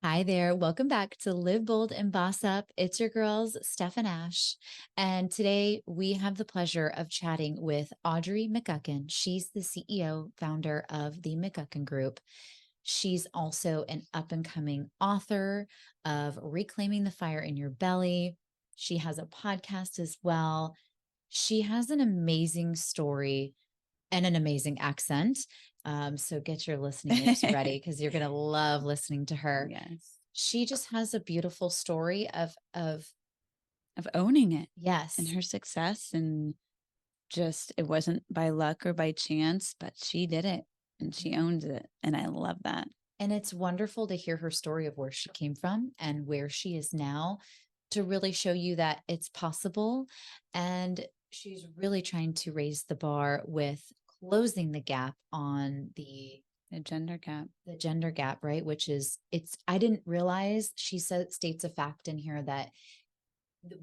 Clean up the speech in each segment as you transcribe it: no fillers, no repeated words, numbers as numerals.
Hi there. Welcome back to Live Bold and Boss Up. It's your girls, Steph and Ash. And today we have the pleasure of chatting with Audrey McGuckin. She's the CEO, founder of the McGuckin Group. She's also an up and coming author of Reclaiming the Fire in Your Belly. She has a podcast as well. She has an amazing story and an amazing accent. So get your listening ears ready because you're going to love listening to her. Yes. She just has a beautiful story of owning it. yes. And her success, and just, it wasn't by luck or by chance, but she did it and she owns it. And I love that. And it's wonderful to hear her story of where she came from and where she is now, to really show you that it's possible. And she's really trying to raise the bar with closing the gap on the gender gap, right? Which is, I didn't realize, she states a fact in here that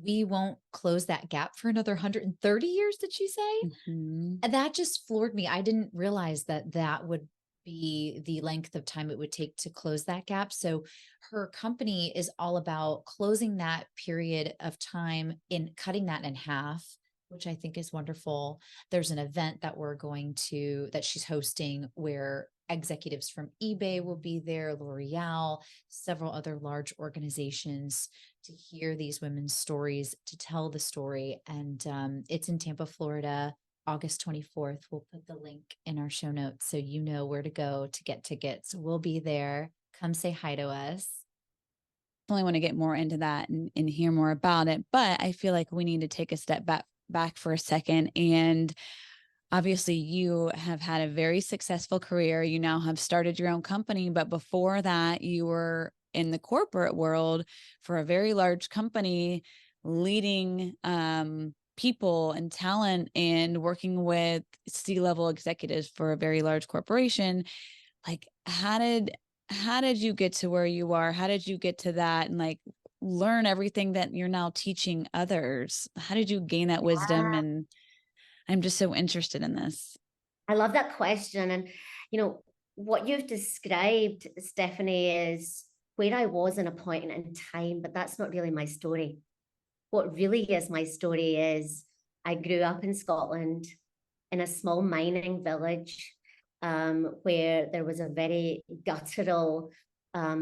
we won't close that gap for another 130 years. Did she say? Mm-hmm. And that just floored me. I didn't realize that would be the length of time it would take to close that gap. So her company is all about closing that period of time, in cutting that in half, which I think is wonderful. There's an event that she's hosting where executives from eBay will be there, L'Oreal, several other large organizations, to hear these women's stories, to tell the story. And it's in Tampa, Florida, August 24th. We'll put the link in our show notes so you know where to go to get tickets. We'll be there. Come say hi to us. I only want to get more into that and hear more about it, but I feel like we need to take a step back for a second. And obviously you have had a very successful career. You now have started your own company, but before that you were in the corporate world for a very large company, leading people and talent and working with C-level executives for a very large corporation. Like, how did you get to where you are? How did you get to that and like learn everything that you're now teaching others? How did you gain that wisdom? And I'm just so interested in this. I love that question. And, what you've described, Stephanie, is where I was in a point in time, but that's not really my story. What really is my story is I grew up in Scotland in a small mining village where there was a very guttural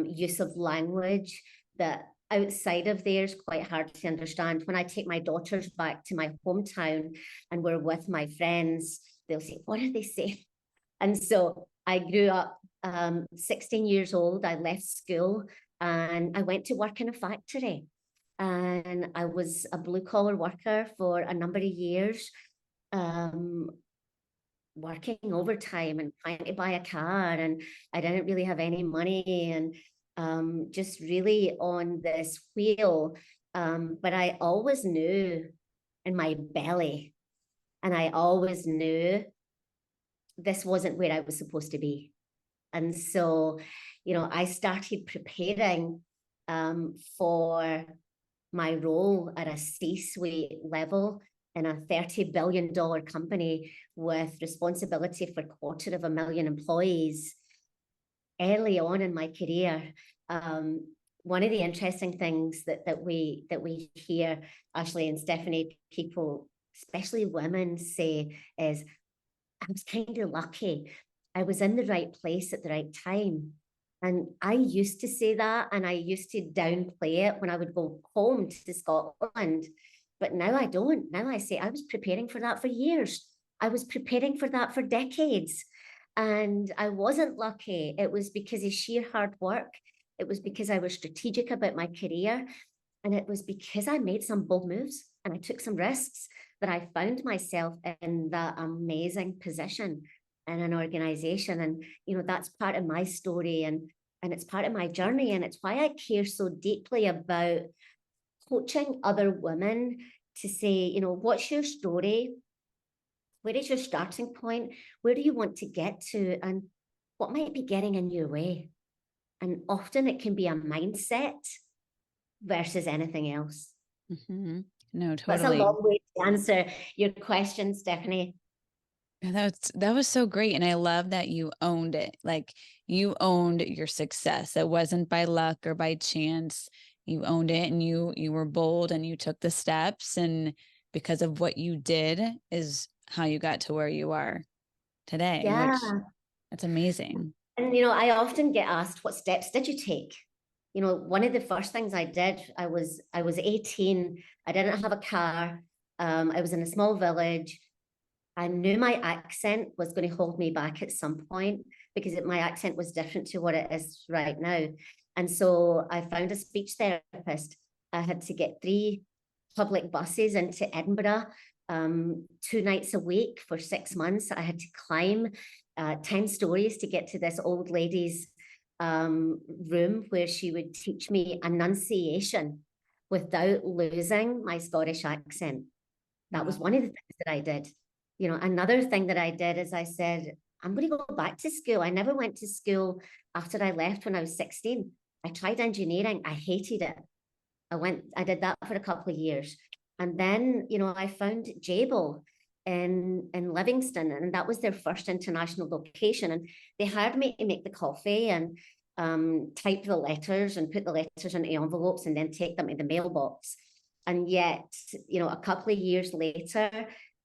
use of language that outside of there is quite hard to understand. When I take my daughters back to my hometown and we're with my friends, they'll say, what are they saying? And so I grew up 16 years old. I left school and I went to work in a factory. And I was a blue collar worker for a number of years, working overtime and trying to buy a car. And I didn't really have any money, and just really on this wheel. But I always knew in my belly, and I always knew this wasn't where I was supposed to be. And so, I started preparing for my role at a C-suite level in a $30 billion company with responsibility for 250,000 employees early on in my career. One of the interesting things that we hear, Ashley and Stephanie, people, especially women, say is, I was kind of lucky. I was in the right place at the right time. And I used to say that, and I used to downplay it when I would go home to Scotland. But now I don't. Now I say I was preparing for that for years. I was preparing for that for decades. And I wasn't lucky. It was because of sheer hard work. It was because I was strategic about my career. And it was because I made some bold moves and I took some risks that I found myself in that amazing position in an organization. And, that's part of my story, and it's part of my journey. And it's why I care so deeply about coaching other women to say, what's your story? Where is your starting point? Where do you want to get to? And what might be getting in your way? And often it can be a mindset versus anything else. Mm-hmm. No, totally. That's a long way to answer your question, Stephanie. Yeah, that was so great. And I love that you owned it. Like you owned your success. It wasn't by luck or by chance. You owned it and you were bold and you took the steps. And because of what you did is how you got to where you are today, Yeah. which that's amazing. And, you know, I often get asked, what steps did you take? You know, one of the first things I did, I was 18. I didn't have a car. I was in a small village. I knew my accent was going to hold me back at some point because my accent was different to what it is right now. And so I found a speech therapist. I had to get 3 public buses into Edinburgh 2 nights a week for 6 months. I had to climb 10 stories to get to this old lady's room where she would teach me enunciation without losing my Scottish accent. That was one of the things that I did. You know, another thing that I did is I said, I'm going to go back to school. I never went to school after I left when I was 16. I tried engineering. I hated it. I did that for a couple of years. And then, you know, I found Jabil in Livingston, and that was their first international location. And they hired me to make the coffee and type the letters and put the letters in the envelopes and then take them to the mailbox. And yet, you know, a couple of years later,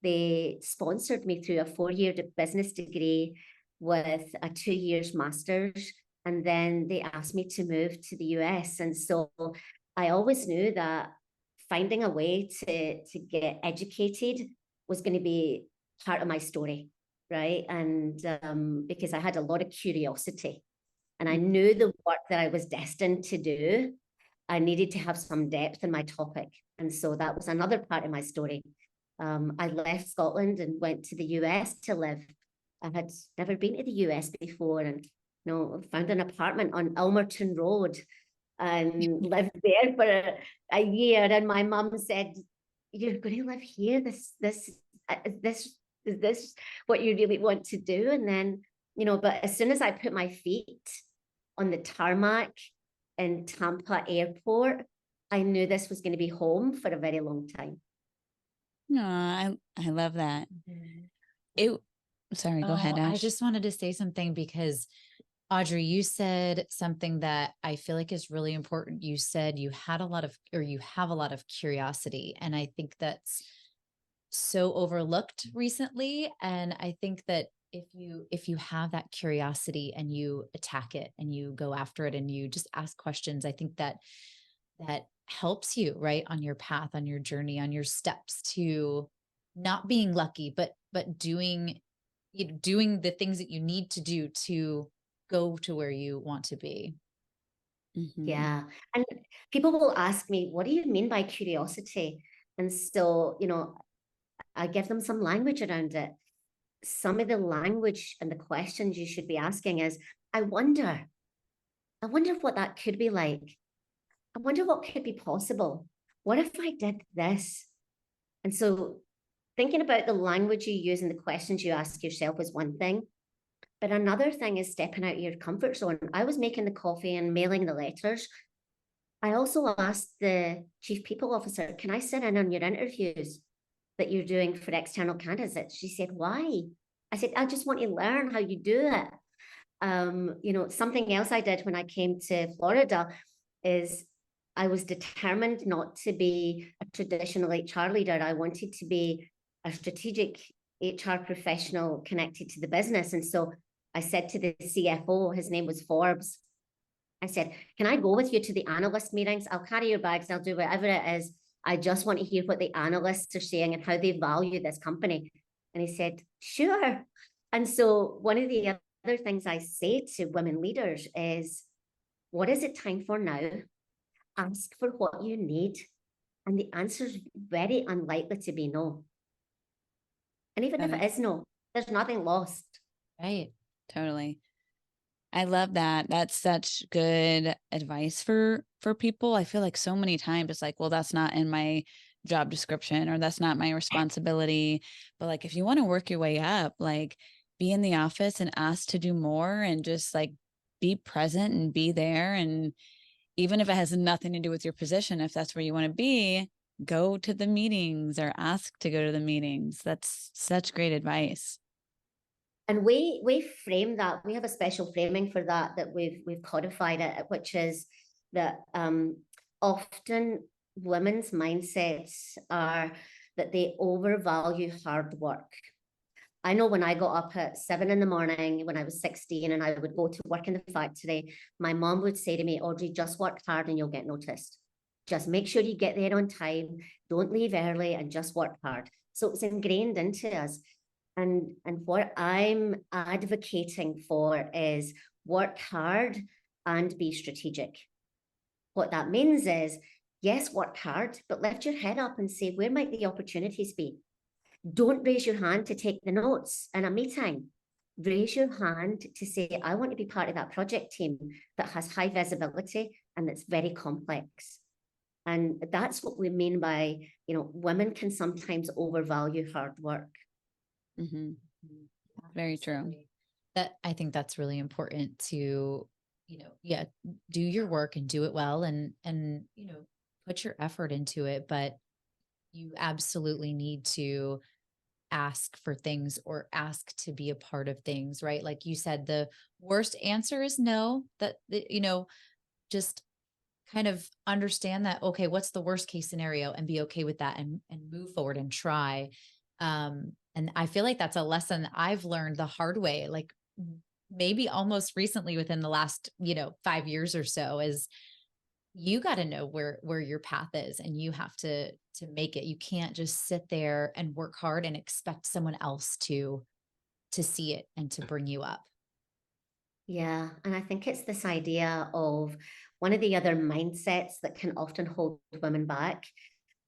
they sponsored me through a 4-year business degree with a 2 years master's. And then they asked me to move to the US. And so I always knew that finding a way to get educated was going to be part of my story, right? And because I had a lot of curiosity and I knew the work that I was destined to do, I needed to have some depth in my topic. And so that was another part of my story. I left Scotland and went to the US to live. I had never been to the US before, and you know, found an apartment on Elmerton Road and lived there for a year. And my mum said, "You're going to live here? Is this what you really want to do?" And then, you know, but as soon as I put my feet on the tarmac in Tampa Airport, I knew this was going to be home for a very long time. No, I love that. Sorry, go ahead, Ash. I just wanted to say something because Audrey, you said something that I feel like is really important. You said you have a lot of curiosity. And I think that's so overlooked recently. And I think that if you have that curiosity and you attack it and you go after it and you just ask questions, I think that helps you, right, on your path, on your journey, on your steps to not being lucky, but doing the things that you need to do to go to where you want to be. Mm-hmm. Yeah. And people will ask me, what do you mean by curiosity? And so, you know, I give them some language around it. Some of the language and the questions you should be asking is, I wonder what that could be like. I wonder what could be possible. What if I did this? And so thinking about the language you use and the questions you ask yourself is one thing. But another thing is stepping out of your comfort zone. I was making the coffee and mailing the letters. I also asked the chief people officer, can I sit in on your interviews that you're doing for external candidates? She said, why? I said, I just want to learn how you do it. You know, something else I did when I came to Florida is I was determined not to be a traditional HR leader. I wanted to be a strategic HR professional connected to the business. And so I said to the CFO, his name was Forbes, I said, can I go with you to the analyst meetings? I'll carry your bags. I'll do whatever it is. I just want to hear what the analysts are saying and how they value this company. And he said, sure. And so one of the other things I say to women leaders is, what is it time for now? Ask for what you need. And the answer is very unlikely to be no. And even if it is no, there's nothing lost. Right. Totally. I love that. That's such good advice for people. I feel like so many times it's like, well, that's not in my job description or that's not my responsibility. But like, if you want to work your way up, like be in the office and ask to do more and just like be present and be there. And even if it has nothing to do with your position, if that's where you want to be, go to the meetings or ask to go to the meetings. That's such great advice. And we frame that. We have a special framing for that we've codified it, which is that often women's mindsets are that they overvalue hard work. I know when I got up at 7 in the morning when I was 16 and I would go to work in the factory, my mom would say to me, Audrey, just work hard and you'll get noticed. Just make sure you get there on time, don't leave early, and just work hard. So it's ingrained into us. And what I'm advocating for is work hard and be strategic. What that means is, yes, work hard, but lift your head up and say, where might the opportunities be? Don't raise your hand to take the notes in a meeting. Raise your hand to say, I want to be part of that project team that has high visibility and that's very complex. And that's what we mean by, women can sometimes overvalue hard work. Mm-hmm. Very true. I think that's really important to, do your work and do it well and, put your effort into it. But you absolutely need to ask for things or ask to be a part of things, right? Like you said, the worst answer is no, just kind of understand that, okay, what's the worst case scenario, and be okay with that and move forward and try. And I feel like that's a lesson I've learned the hard way, like maybe almost recently within the last, 5 years or so, is you got to know where your path is, and you have to make it. You can't just sit there and work hard and expect someone else to see it and to bring you up. Yeah. And I think it's this idea of one of the other mindsets that can often hold women back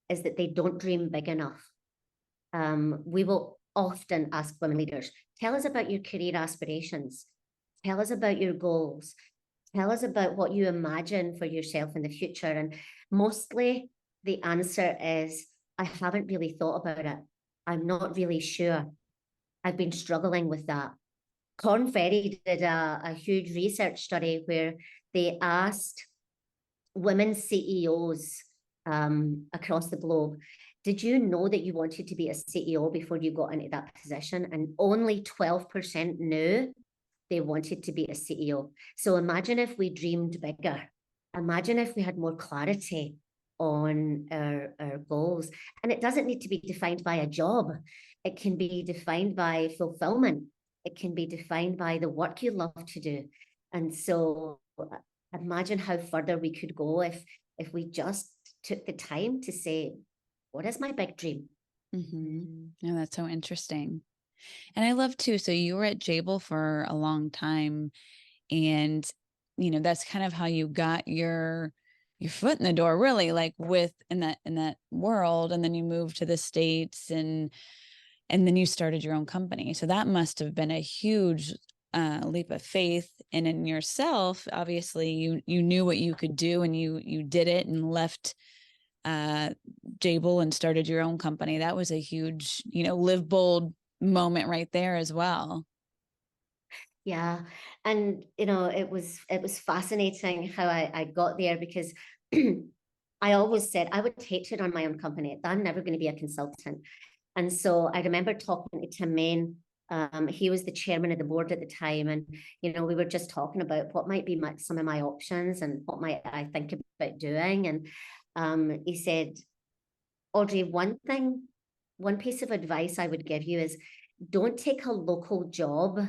is that they don't dream big enough. We will often ask women leaders, tell us about your career aspirations. Tell us about your goals. Tell us about what you imagine for yourself in the future. And mostly the answer is, I haven't really thought about it. I'm not really sure. I've been struggling with that. Corn Ferry did a huge research study where they asked women CEOs across the globe, did you know that you wanted to be a CEO before you got into that position? And only 12% knew they wanted to be a CEO. So imagine if we dreamed bigger. Imagine if we had more clarity on our goals. And it doesn't need to be defined by a job. It can be defined by fulfillment. It can be defined by the work you love to do. And so imagine how further we could go if we just took the time to say, what is my big dream? Mm-hmm. Yeah, that's so interesting. And I love too. So you were at Jabil for a long time, and that's kind of how you got your foot in the door, really, like in that world. And then you moved to the States, and then you started your own company. So that must have been a huge leap of faith. And in yourself, obviously, you knew what you could do, and you did it and left Jabil and started your own company. That was a huge, live bold moment right there as well. Yeah. And it was fascinating how I got there, because I always said I would hate to run my own company. I'm never going to be a consultant. And so I remember talking to Tim Main. He was the chairman of the board at the time, and we were just talking about what might be some of my options and what might I think about doing. And he said, Audrey, one piece of advice I would give you is, don't take a local job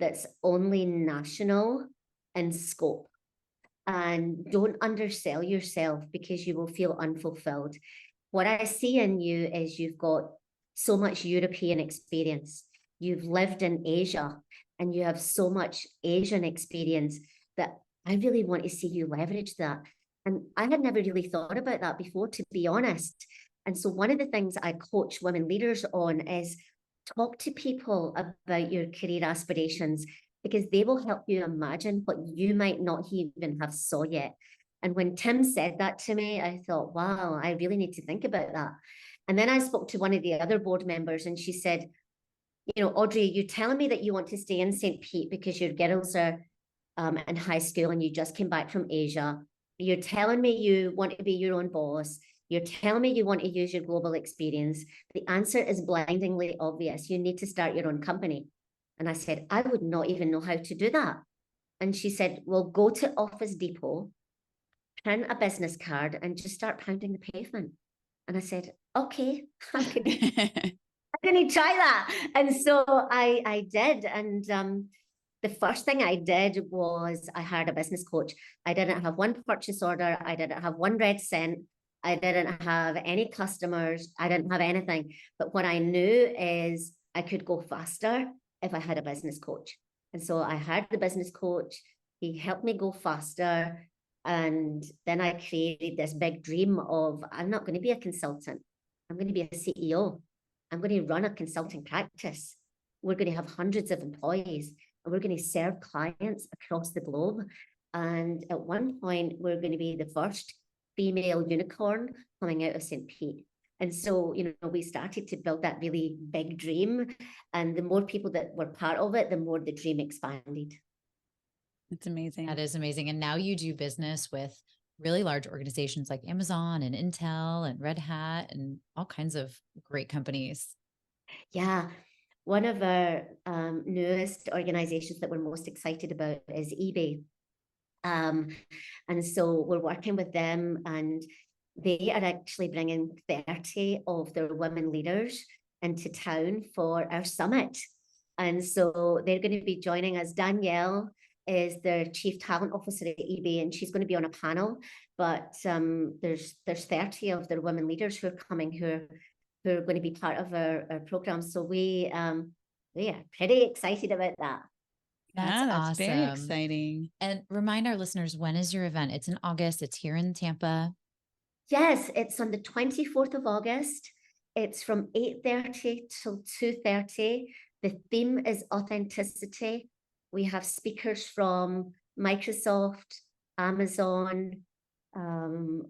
that's only national in scope, and don't undersell yourself, because you will feel unfulfilled. What I see in you is you've got so much European experience. You've lived in Asia, and you have so much Asian experience that I really want to see you leverage that. And I had never really thought about that before, to be honest. And so one of the things I coach women leaders on is talk to people about your career aspirations, because they will help you imagine what you might not even have saw yet. And when Tim said that to me, I thought, wow, I really need to think about that. And then I spoke to one of the other board members, and she said, Audrey, you're telling me that you want to stay in St. Pete because your girls are in high school and you just came back from Asia. You're telling me you want to be your own boss. You're telling me you want to use your global experience. The answer is blindingly obvious. You need to start your own company. And I said, I would not even know how to do that. And she said, well, go to Office Depot, print a business card and just start pounding the pavement. And I said, okay, I'm going to try that. And so I did. And the first thing I did was I hired a business coach. I didn't have one purchase order. I didn't have one red cent. I didn't have any customers. I didn't have anything. But what I knew is I could go faster if I had a business coach. And so I hired the business coach. He helped me go faster. And then I created this big dream of, I'm not going to be a consultant. I'm going to be a CEO. I'm going to run a consulting practice. We're going to have hundreds of employees and we're going to serve clients across the globe. And at one point, we're going to be the first female unicorn coming out of St. Pete. And so, we started to build that really big dream. And the more people that were part of it, the more the dream expanded. It's amazing. That is amazing. And now you do business with really large organizations like Amazon and Intel and Red Hat and all kinds of great companies. Yeah. One of our newest organizations that we're most excited about is eBay. And so we're working with them, and they are actually bringing 30 of their women leaders into town for our summit. And so they're going to be joining us. Danielle is their chief talent officer at eBay, and she's going to be on a panel. But there's 30 of their women leaders who are coming, who are going to be part of our program. So we are pretty excited about that. That's awesome. Very awesome. exciting. And remind our listeners, when is your event? It's in August. It's here in Tampa. Yes, it's on the 24th of August. It's from 8:30 till 2:30. The theme is authenticity. We have speakers from Microsoft, Amazon.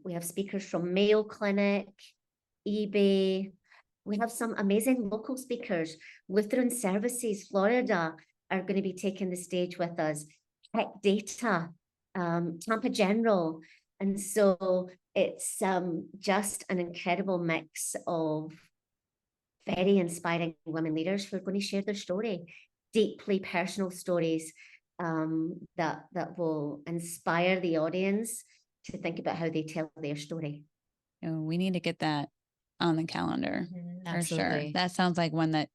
We have speakers from Mayo Clinic, eBay. We have some amazing local speakers. Lutheran Services, Florida, are going to be taking the stage with us. Tech Data, Tampa General. And so it's just an incredible mix of very inspiring women leaders who are going to share their story, deeply personal stories that will inspire the audience to think about how they tell their story. Oh, we need to get that on the calendar for sure. That sounds like one that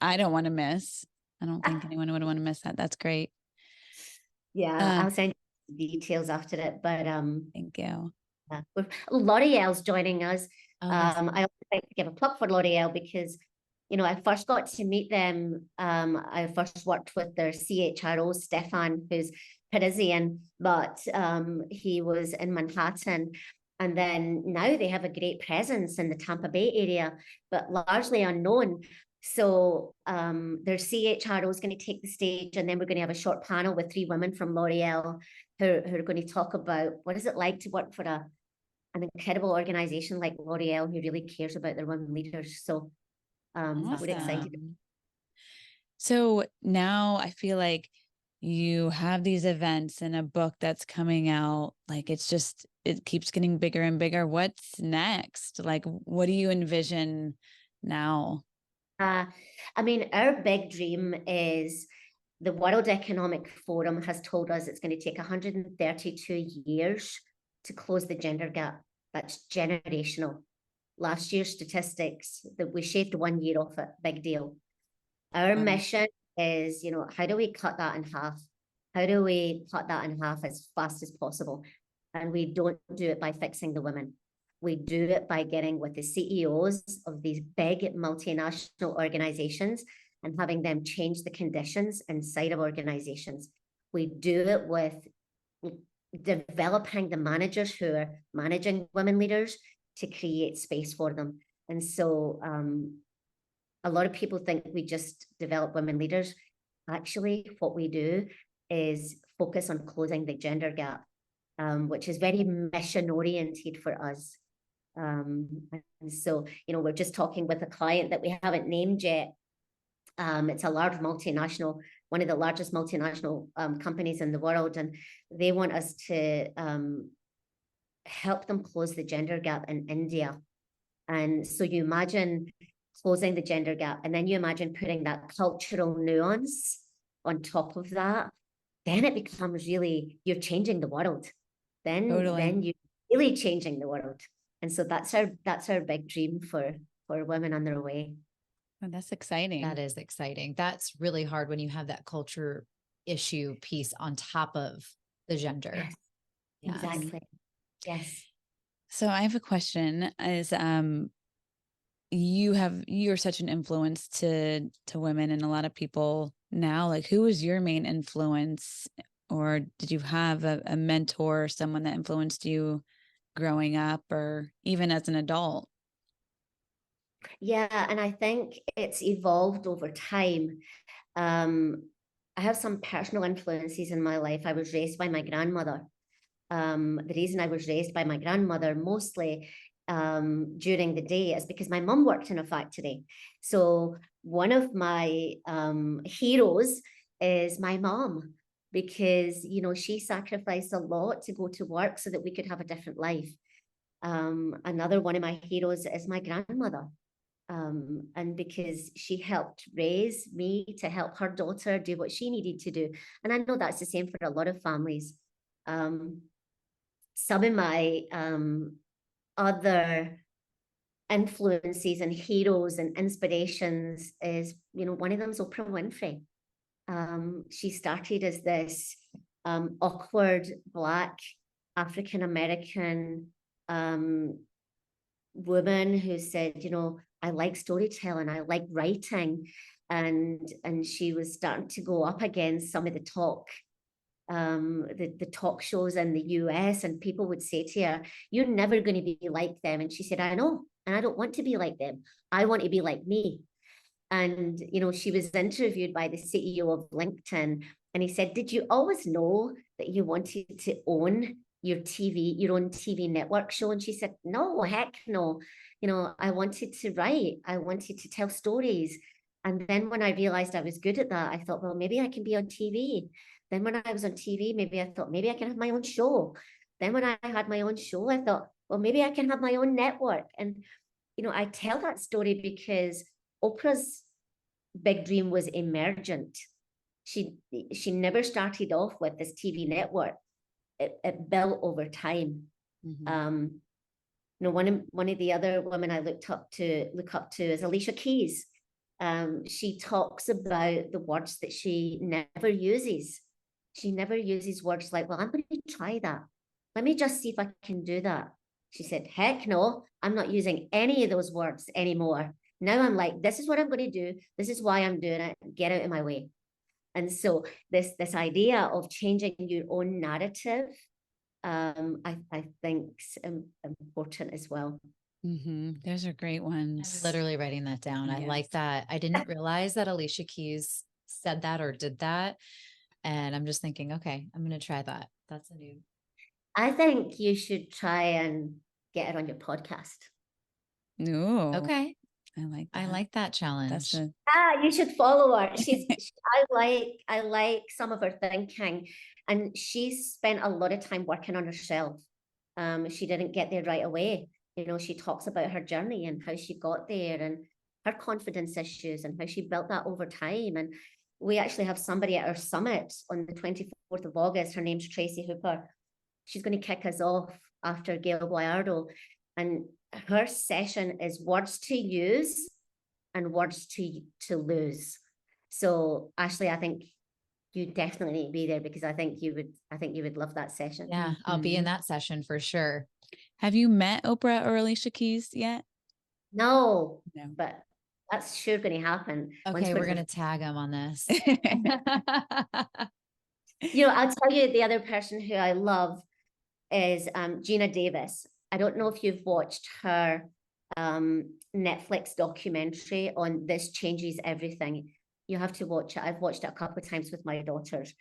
I don't want to miss. I don't think anyone would want to miss that. That's great. Yeah, I'll send you details after it. But thank you. L'Oreal's joining us. I also like to give a plug for L'Oreal because, I first got to meet them. I first worked with their CHRO, Stefan, who's Parisian, but he was in Manhattan. And then now they have a great presence in the Tampa Bay area, but largely unknown. So their CHRO is going to take the stage, and then we're going to have a short panel with 3 women from L'Oreal who are going to talk about what is it like to work for an incredible organization like L'Oreal who really cares about their women leaders. So awesome. We're excited. So now I feel like you have these events and a book that's coming out. Like it keeps getting bigger and bigger. What's next? Like, what do you envision now? Our big dream is the World Economic Forum has told us it's going to take 132 years to close the gender gap. That's generational. Last year's statistics, that we shaved 1 year off it, big deal. Our mission is, how do we cut that in half? How do we cut that in half as fast as possible? And we don't do it by fixing the women. We do it by getting with the CEOs of these big multinational organizations and having them change the conditions inside of organizations. We do it with developing the managers who are managing women leaders to create space for them. And so a lot of people think we just develop women leaders. Actually, what we do is focus on closing the gender gap, which is very mission oriented for us. And so, we're just talking with a client that we haven't named yet. It's a large multinational, one of the largest multinational companies in the world, and they want us to help them close the gender gap in India. And so you imagine closing the gender gap, and then you imagine putting that cultural nuance on top of that, then it becomes really, you're changing the world. Totally. Then you're really changing the world. And so that's our big dream for women on their way. Oh, that's exciting. That is exciting. That's really hard when you have that culture issue piece on top of the gender. Yes, Yes. exactly. Yes. So I have a question is, you're such an influence to women and a lot of people now. Like, who was your main influence, or did you have a mentor, someone that influenced you growing up or even as an adult? Yeah, and I think it's evolved over time. I have some personal influences in my life. I was raised by my grandmother. The reason I was raised by my grandmother mostly during the day is because my mum worked in a factory. So one of my heroes is my mom, because, you know, she sacrificed a lot to go to work so that we could have a different life. Another one of my heroes is my grandmother. And because she helped raise me to help her daughter do what she needed to do. And I know that's the same for a lot of families. Some of my other influences and heroes and inspirations is, you know, one of them is Oprah Winfrey. She started as this awkward Black African-American woman who said, you know, I like storytelling, I like writing, and she was starting to go up against some of the talk shows in the US, and people would say to her, you're never going to be like them. And she said, I know, and I don't want to be like them. I want to be like me. And, you know, she was interviewed by the CEO of LinkedIn, and he said, did you always know that you wanted to own your own TV network show? And she said, no, heck no. You know, I wanted to write, I wanted to tell stories. And then when I realized I was good at that, I thought, well, maybe I can be on TV. Then when I was on TV, maybe I thought, maybe I can have my own show. Then when I had my own show, I thought, well, maybe I can have my own network. And, you know, I tell that story because Oprah's big dream was emergent. She never started off with this TV network. It built over time. Mm-hmm. You know, one of the other women I look up to is Alicia Keys. She talks about the words that she never uses. She never uses words like, well, I'm going to try that. Let me just see if I can do that. She said, heck no, I'm not using any of those words anymore. Now I'm like, this is what I'm going to do. This is why I'm doing it. Get out of my way. And so this idea of changing your own narrative, I think is important as well. Mm-hmm. Those are great ones. I'm literally writing that down. Yes. I like that. I didn't realize that Alicia Keys said that or did that. And I'm just thinking, okay, I'm going to try that. That's a new. I think you should try and get it on your podcast. Ooh, okay. I like that. I like that challenge. You should follow her. I like some of her thinking, and she spent a lot of time working on herself. She didn't get there right away. You know, she talks about her journey and how she got there and her confidence issues and how she built that over time. And we actually have somebody at our summit on the 24th of August. Her name's Tracy Hooper. She's going to kick us off after Gail Boyardo. And her session is words to use and words to lose. So Ashley, I think you definitely need to be there, because I think you would love that session. Yeah, I'll be in that session for sure. Have you met Oprah or Alicia Keys yet? No, but that's sure going to happen. Okay, we're going to tag them on this. You know, I'll tell you, the other person who I love is Gina Davis. I don't know if you've watched her Netflix documentary on This Changes Everything. You have to watch it. I've watched it a couple of times with my daughters.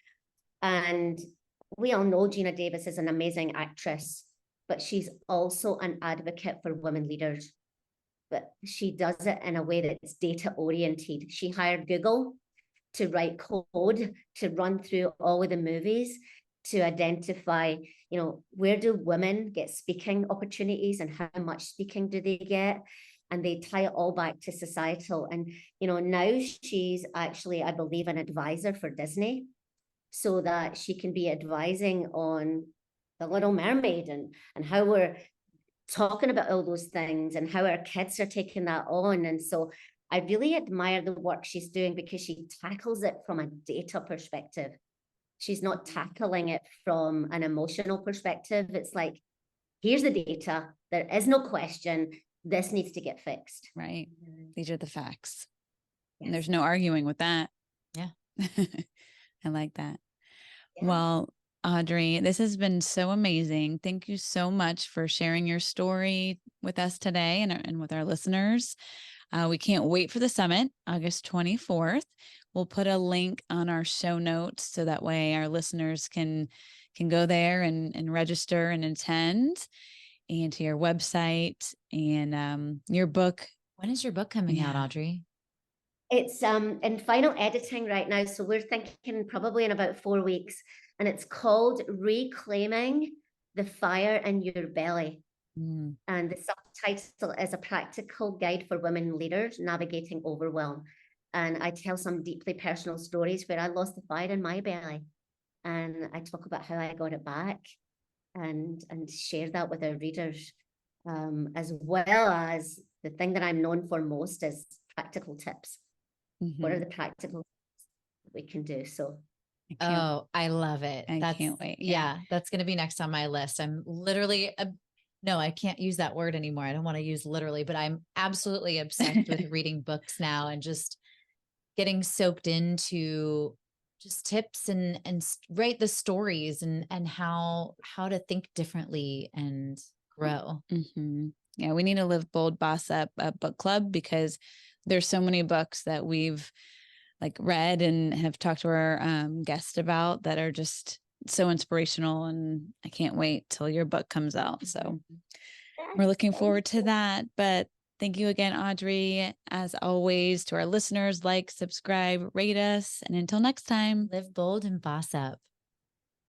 And we all know Gina Davis is an amazing actress, but she's also an advocate for women leaders. But she does it in a way that's data oriented. She hired Google to write code, to run through all of the movies, to identify, you know, where do women get speaking opportunities and how much speaking do they get? and they tie it all back to societal. And, you know, now she's actually, I believe, an advisor for Disney, so that she can be advising on The Little Mermaid and how we're talking about all those things and how our kids are taking that on. And so I really admire the work she's doing, because she tackles it from a data perspective. She's not tackling it from an emotional perspective. It's like, here's the data. There is no question. This needs to get fixed. Right. These are the facts. Yes. And there's no arguing with that. Yeah. I like that. Yeah. Well, Audrey, this has been so amazing. Thank you so much for sharing your story with us today and with our listeners. We can't wait for the summit, August 24th. We'll put a link on our show notes so that way our listeners can go there and register and attend, and to your website and your book. When is your book coming out, Yeah. Audrey? It's in final editing right now, so we're thinking probably in about 4 weeks, and it's called Reclaiming the Fire in Your Belly. Mm. And the subtitle is A Practical Guide for Women Leaders Navigating Overwhelm. And I tell some deeply personal stories where I lost the fire in my belly, and I talk about how I got it back, and share that with our readers, as well as the thing that I'm known for most is practical tips. What are the practical things we can do? So I love it. I can't wait. Yeah, that's going to be next on my list. I'm literally, no, I can't use that word anymore. I don't want to use literally, but I'm absolutely obsessed with reading books now and just getting soaked into just tips and write the stories and how to think differently and grow. Mm-hmm. Yeah, we need to Live Bold Boss Up book club, because there's so many books that we've like read and have talked to our guests about that are just so inspirational, and I can't wait till your book comes out. So we're looking forward to that. But thank you again, Audrey. As always, to our listeners, like, subscribe, rate us, and until next time, Live bold and boss up.